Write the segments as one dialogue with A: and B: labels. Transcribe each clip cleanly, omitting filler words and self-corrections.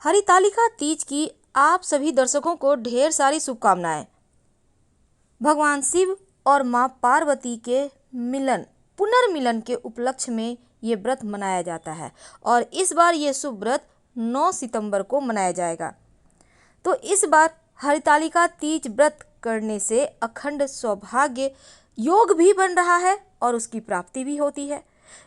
A: हरितालिका तीज की आप सभी दर्शकों को ढेर सारी शुभकामनाएं। भगवान शिव और मां पार्वती के पुनर्मिलन के उपलक्ष्य में ये व्रत मनाया जाता है और इस बार ये शुभ व्रत 9 सितंबर को मनाया जाएगा। तो इस बार हरितालिका तीज व्रत करने से अखंड सौभाग्य योग भी बन रहा है और उसकी प्राप्ति भी होती है।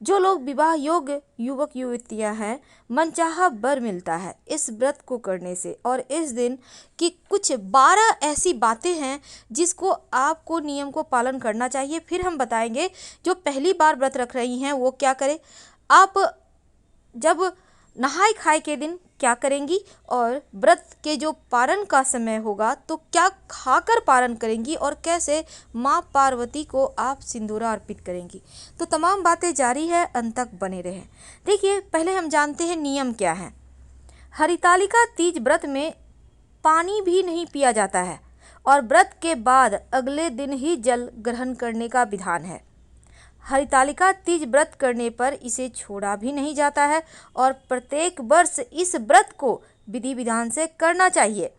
A: जो लोग विवाह योग्य युवक युवतियां हैं, मनचाहा वर मिलता है इस व्रत को करने से। और इस दिन की कुछ 12 ऐसी बातें हैं जिसको आपको नियम को पालन करना चाहिए। फिर हम बताएंगे जो पहली बार व्रत रख रही हैं वो क्या करें, आप जब नहाय खाए के दिन क्या करेंगी और व्रत के जो पारण का समय होगा तो क्या खाकर पारण करेंगी और कैसे माँ पार्वती को आप सिंदूरा अर्पित करेंगी। तो तमाम बातें जारी है, अंत तक बने रहें। देखिए, पहले हम जानते हैं नियम क्या है। हरितालिका तीज व्रत में पानी भी नहीं पिया जाता है और व्रत के बाद अगले दिन ही जल ग्रहण करने का विधान है। हरितालिका तीज व्रत करने पर इसे छोड़ा भी नहीं जाता है और प्रत्येक वर्ष इस व्रत को विधि विधान से करना चाहिए।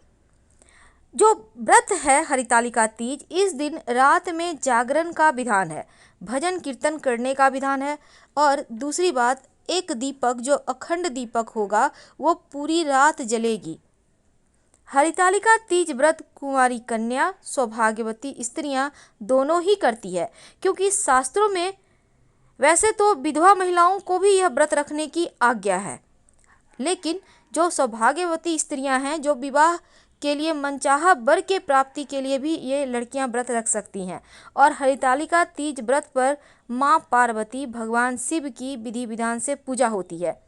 A: जो व्रत है हरितालिका तीज, इस दिन रात में जागरण का विधान है, भजन कीर्तन करने का विधान है। और दूसरी बात, एक दीपक जो अखंड दीपक होगा वो पूरी रात जलेगी। हरितालिका तीज व्रत कुंवारी कन्या, सौभाग्यवती स्त्रियां दोनों ही करती है, क्योंकि शास्त्रों में वैसे तो विधवा महिलाओं को भी यह व्रत रखने की आज्ञा है, लेकिन जो सौभाग्यवती स्त्रियां हैं, जो विवाह के लिए मनचाहा वर के प्राप्ति के लिए भी ये लड़कियां व्रत रख सकती हैं। और हरितालिका तीज व्रत पर माँ पार्वती भगवान शिव की विधि विधान से पूजा होती है।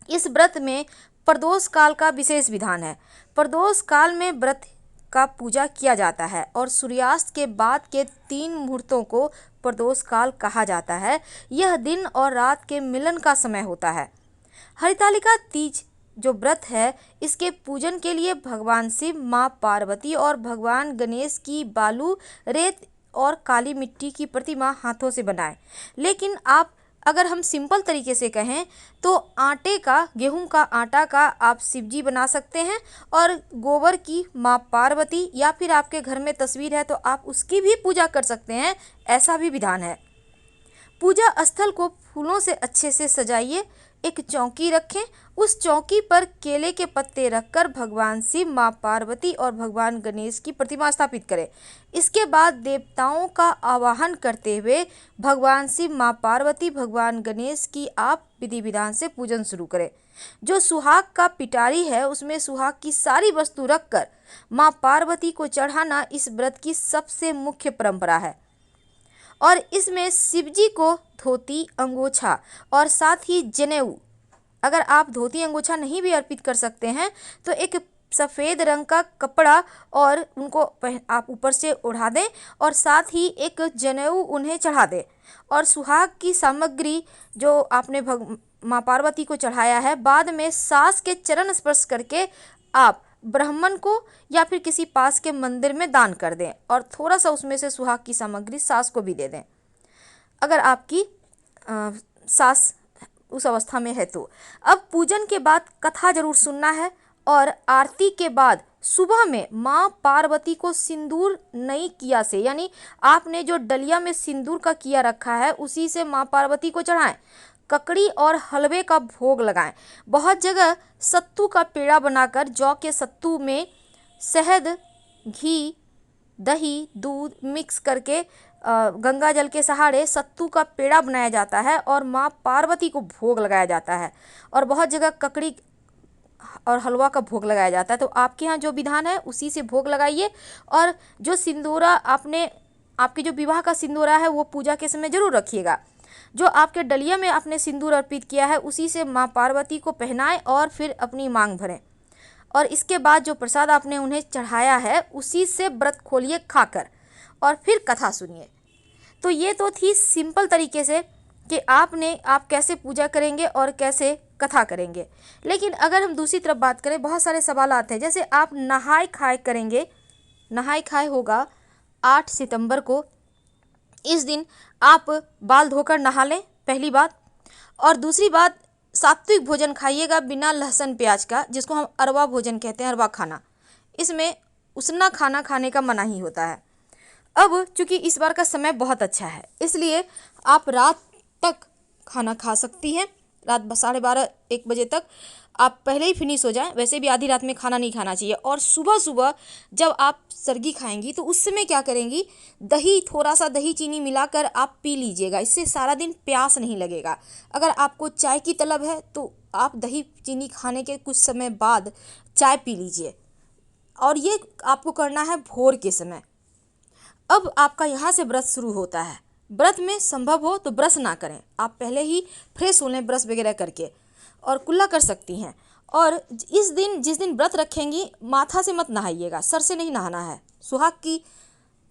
A: इस व्रत में प्रदोष काल का विशेष विधान है। प्रदोष काल में व्रत का पूजा किया जाता है और सूर्यास्त के बाद के 3 मुहूर्तों को प्रदोष काल कहा जाता है। यह दिन और रात के मिलन का समय होता है। हरितालिका तीज जो व्रत है, इसके पूजन के लिए भगवान शिव, माँ पार्वती और भगवान गणेश की बालू, रेत और काली मिट्टी की प्रतिमा हाथों से बनाएं। लेकिन अगर हम सिंपल तरीके से कहें तो आटे का, गेहूं का आटा का आप शिवजी बना सकते हैं और गोबर की माँ पार्वती, या फिर आपके घर में तस्वीर है तो आप उसकी भी पूजा कर सकते हैं, ऐसा भी विधान है। पूजा स्थल को फूलों से अच्छे से सजाइए, एक चौकी रखें, उस चौकी पर केले के पत्ते रखकर भगवान शिव, माँ पार्वती और भगवान गणेश की प्रतिमा स्थापित करें। इसके बाद देवताओं का आवाहन करते हुए भगवान शिव, माँ पार्वती, भगवान गणेश की आप विधि विधान से पूजन शुरू करें। जो सुहाग का पिटारी है उसमें सुहाग की सारी वस्तु रखकर माँ पार्वती को चढ़ाना इस व्रत की सबसे मुख्य परंपरा है। और इसमें शिवजी को धोती, अंगोछा और साथ ही जनेऊ, अगर आप धोती अंगोछा नहीं भी अर्पित कर सकते हैं तो एक सफ़ेद रंग का कपड़ा और उनको आप ऊपर से ओढ़ा दें और साथ ही एक जनेऊ उन्हें चढ़ा दें। और सुहाग की सामग्री जो आपने माँ पार्वती को चढ़ाया है, बाद में सास के चरण स्पर्श करके आप ब्राह्मण को या फिर किसी पास के मंदिर में दान कर दें और थोड़ा सा उसमें से सुहाग की सामग्री सास को भी दे दें, अगर आपकी सास उस अवस्था में है तो। अब पूजन के बाद कथा जरूर सुनना है और आरती के बाद सुबह में माँ पार्वती को सिंदूर नई किया से, यानी आपने जो डलिया में सिंदूर का किया रखा है उसी से माँ पार्वती को चढ़ाएं। ककड़ी और हलवे का भोग लगाएं। बहुत जगह सत्तू का पेड़ा बनाकर जौ के सत्तू में शहद, घी, दही, दूध मिक्स करके गंगा जल के सहारे सत्तू का पेड़ा बनाया जाता है और माँ पार्वती को भोग लगाया जाता है। और बहुत जगह ककड़ी और हलवा का भोग लगाया जाता है। तो आपके यहाँ जो विधान है उसी से भोग लगाइए। और जो सिंदूरा आपके जो विवाह का सिंदूरा है वो पूजा के समय जरूर रखिएगा। जो आपके डलिया में आपने सिंदूर अर्पित किया है उसी से माँ पार्वती को पहनाएं और फिर अपनी मांग भरें। और इसके बाद जो प्रसाद आपने उन्हें चढ़ाया है उसी से व्रत खोलिए खाकर और फिर कथा सुनिए। तो ये तो थी सिंपल तरीके से कि आप कैसे पूजा करेंगे और कैसे कथा करेंगे। लेकिन अगर हम दूसरी तरफ बात करें, बहुत सारे सवाल आते हैं। जैसे आप नहाय खाए करेंगे, नहाय खाए होगा 8 सितंबर को। इस दिन आप बाल धोकर नहा लें, पहली बात। और दूसरी बात, सात्विक भोजन खाइएगा बिना लहसुन प्याज का, जिसको हम अरवा भोजन कहते हैं, अरवा खाना। इसमें उसना खाना खाने का मना ही होता है। अब चूंकि इस बार का समय बहुत अच्छा है, इसलिए आप रात तक खाना खा सकती हैं। रात 12:30-1 बजे तक आप पहले ही फिनिश हो जाए। वैसे भी आधी रात में खाना नहीं खाना चाहिए। और सुबह सुबह जब आप सर्गी खाएंगी तो उस समय क्या करेंगी, दही, थोड़ा सा दही चीनी मिलाकर आप पी लीजिएगा। इससे सारा दिन प्यास नहीं लगेगा। अगर आपको चाय की तलब है तो आप दही चीनी खाने के कुछ समय बाद चाय पी लीजिए, और ये आपको करना है भोर के समय। अब आपका यहाँ से व्रत शुरू होता है। व्रत में संभव हो तो ब्रश ना करें, आप पहले ही फ्रेश हो लें ब्रश वगैरह करके, और कुल्ला कर सकती हैं। और इस दिन, जिस दिन व्रत रखेंगी, माथा से मत नहाइएगा, सर से नहीं नहाना है, सुहाग की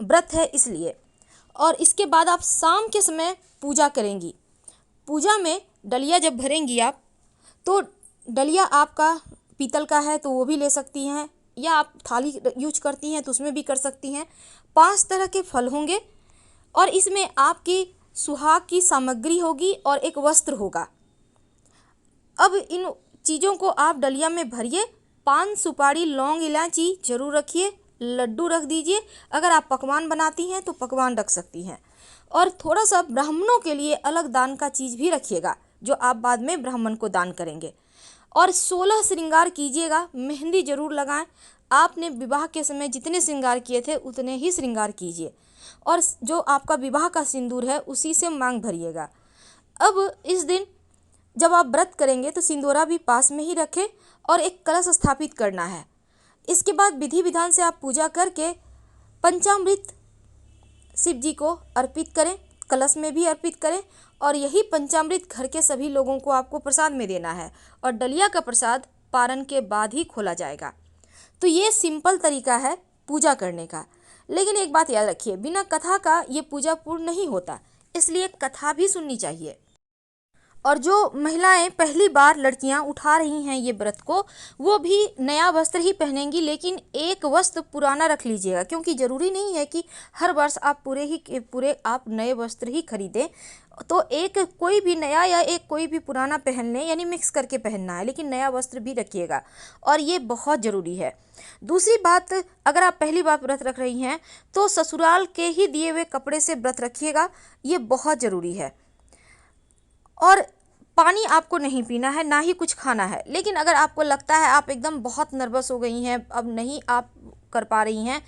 A: व्रत है इसलिए। और इसके बाद आप शाम के समय पूजा करेंगी। पूजा में डलिया जब भरेंगी आप, तो डलिया आपका पीतल का है तो वो भी ले सकती हैं, या आप थाली यूज करती हैं तो उसमें भी कर सकती हैं। 5 तरह के फल होंगे, और इसमें आपकी सुहाग की सामग्री होगी और एक वस्त्र होगा। अब इन चीज़ों को आप डलिया में भरिए। पान, सुपारी, लौंग, इलायची जरूर रखिए। लड्डू रख दीजिए। अगर आप पकवान बनाती हैं तो पकवान रख सकती हैं। और थोड़ा सा ब्राह्मणों के लिए अलग दान का चीज़ भी रखिएगा, जो आप बाद में ब्राह्मण को दान करेंगे। और 16 श्रृंगार कीजिएगा। मेहंदी जरूर लगाएं। आपने विवाह के समय जितने श्रृंगार किए थे उतने ही श्रृंगार कीजिए। और जो आपका विवाह का सिंदूर है उसी से मांग भरिएगा। अब इस दिन जब आप व्रत करेंगे तो सिंदूरा भी पास में ही रखें, और एक कलश स्थापित करना है। इसके बाद विधि विधान से आप पूजा करके पंचामृत शिव जी को अर्पित करें, कलश में भी अर्पित करें। और यही पंचामृत घर के सभी लोगों को आपको प्रसाद में देना है, और डलिया का प्रसाद पारण के बाद ही खोला जाएगा। तो ये सिंपल तरीका है पूजा करने का। लेकिन एक बात याद रखिए, बिना कथा का ये पूजा पूर्ण नहीं होता, इसलिए कथा भी सुननी चाहिए। और जो महिलाएं पहली बार लड़कियां उठा रही हैं ये व्रत को, वो भी नया वस्त्र ही पहनेंगी, लेकिन एक वस्त्र पुराना रख लीजिएगा, क्योंकि ज़रूरी नहीं है कि हर वर्ष आप पूरे आप नए वस्त्र ही खरीदें। तो एक कोई भी नया या एक कोई भी पुराना पहन लें, यानी मिक्स करके पहनना है, लेकिन नया वस्त्र भी रखिएगा, और ये बहुत ज़रूरी है। दूसरी बात, अगर आप पहली बार व्रत रख रही हैं तो ससुराल के ही दिए हुए कपड़े से व्रत रखिएगा, ये बहुत ज़रूरी है। और पानी आपको नहीं पीना है, ना ही कुछ खाना है। लेकिन अगर आपको लगता है आप एकदम बहुत नर्वस हो गई हैं, अब नहीं आप कर पा रही हैं,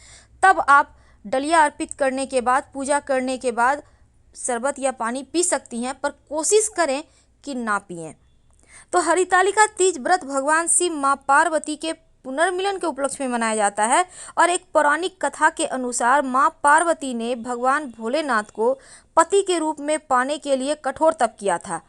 A: तब आप डलिया अर्पित करने के बाद, पूजा करने के बाद शरबत या पानी पी सकती हैं, पर कोशिश करें कि ना पिएं। तो हरितालिका तीज व्रत भगवान शिव, माँ पार्वती के पुनर्मिलन के उपलक्ष्य में मनाया जाता है। और एक पौराणिक कथा के अनुसार माँ पार्वती ने भगवान भोलेनाथ को पति के रूप में पाने के लिए कठोर तप किया था।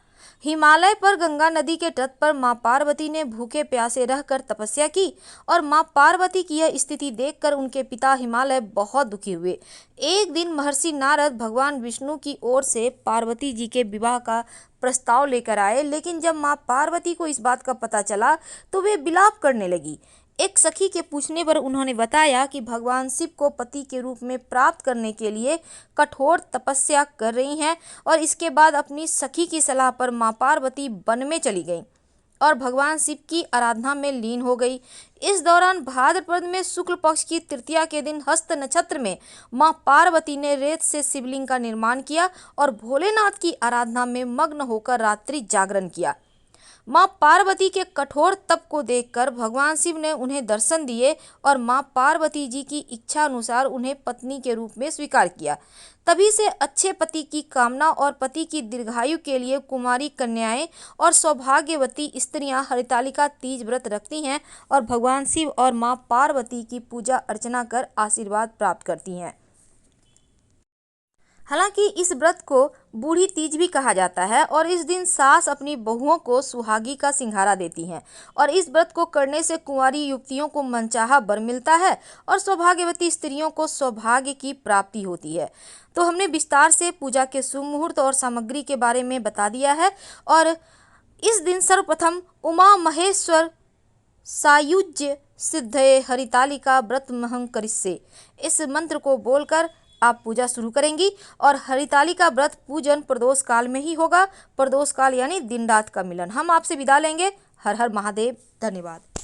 A: हिमालय पर गंगा नदी के तट पर माँ पार्वती ने भूखे प्यासे रहकर तपस्या की, और माँ पार्वती की यह स्थिति देखकर उनके पिता हिमालय बहुत दुखी हुए। एक दिन महर्षि नारद भगवान विष्णु की ओर से पार्वती जी के विवाह का प्रस्ताव लेकर आए, लेकिन जब माँ पार्वती को इस बात का पता चला तो वे विलाप करने लगी। एक सखी के पूछने पर उन्होंने बताया कि भगवान शिव को पति के रूप में प्राप्त करने के लिए कठोर तपस्या कर रही हैं, और इसके बाद अपनी सखी की सलाह पर माँ पार्वती वन में चली गईं और भगवान शिव की आराधना में लीन हो गई। इस दौरान भाद्रपद में शुक्ल पक्ष की तृतीया के दिन हस्त नक्षत्र में माँ पार्वती ने रेत से शिवलिंग का निर्माण किया और भोलेनाथ की आराधना में मग्न होकर रात्रि जागरण किया। माँ पार्वती के कठोर तप को देखकर भगवान शिव ने उन्हें दर्शन दिए और माँ पार्वती जी की इच्छा अनुसार उन्हें पत्नी के रूप में स्वीकार किया। तभी से अच्छे पति की कामना और पति की दीर्घायु के लिए कुमारी कन्याएं और सौभाग्यवती स्त्रियां हरितालिका तीज व्रत रखती हैं और भगवान शिव और माँ पार्वती की पूजा अर्चना कर आशीर्वाद प्राप्त करती हैं। हालांकि इस व्रत को बूढ़ी तीज भी कहा जाता है और इस दिन सास अपनी बहुओं को सुहागी का सिंघारा देती हैं और इस व्रत को करने से कुंवारी युवतियों को मनचाहा वर मिलता है और सौभाग्यवती स्त्रियों को सौभाग्य की प्राप्ति होती है। तो हमने विस्तार से पूजा के शुभ मुहूर्त और सामग्री के बारे में बता दिया है। और इस दिन सर्वप्रथम उमा महेश्वर सायुज्य सिद्धये हरितालिका व्रत महं करिष्ये, इस मंत्र को बोलकर आप पूजा शुरू करेंगी और हरितालिका व्रत पूजन प्रदोष काल में ही होगा। प्रदोष काल यानी दिन रात का मिलन। हम आपसे विदा लेंगे। हर हर महादेव। धन्यवाद।